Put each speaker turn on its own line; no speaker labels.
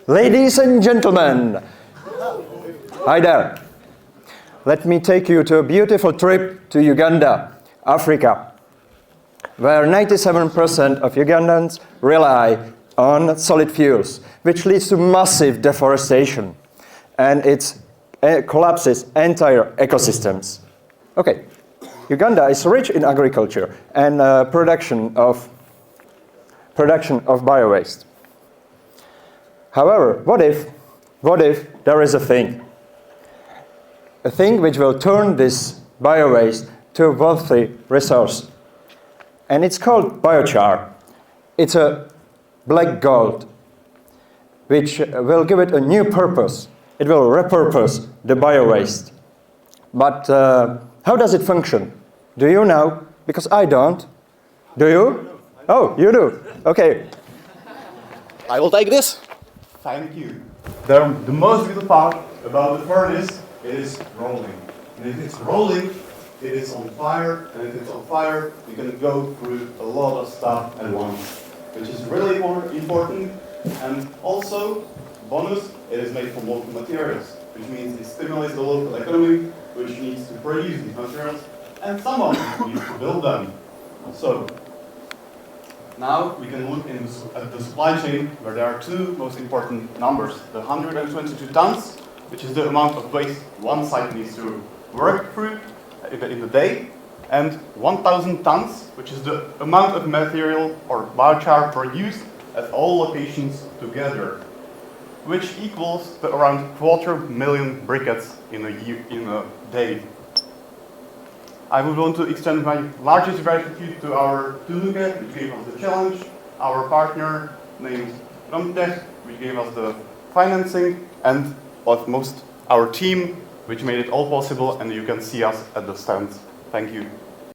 Ladies and gentlemen, hi there. Let me take you to a beautiful trip to Uganda, Africa, where 97% of Ugandans rely on solid fuels, which leads to massive deforestation, and it collapses entire ecosystems. Okay, Uganda is rich in agriculture and production of bio-waste. However, what if there is a thing which will turn this bio-waste to a wealthy resource? And it's called biochar. It's a black gold, which will give it a new purpose. It will repurpose the bio-waste. But how does it function? Do you know? Because I don't. Do you? Oh, you do. Okay.
I will take this.
Thank you. The most beautiful part about the furnace is rolling. And if it's rolling, it is on fire. And if it's on fire, you can go through a lot of stuff at once, which is really important. And also, bonus, it is made from local materials, which means it stimulates the local economy, which needs to produce these materials, and someone needs to build them. So, now we can look at the supply chain, where there are two most important numbers. The 122 tons, which is the amount of waste one site needs to work through in the day, and 1,000 tons, which is the amount of material or biochar produced at all locations together, which equals to around 250,000 briquettes in a day. I would want to extend my largest gratitude to our Tunuke, which gave us the challenge, our partner named Romtech, which gave us the financing, and our team, which made it all possible, and you can see us at the stand. Thank you.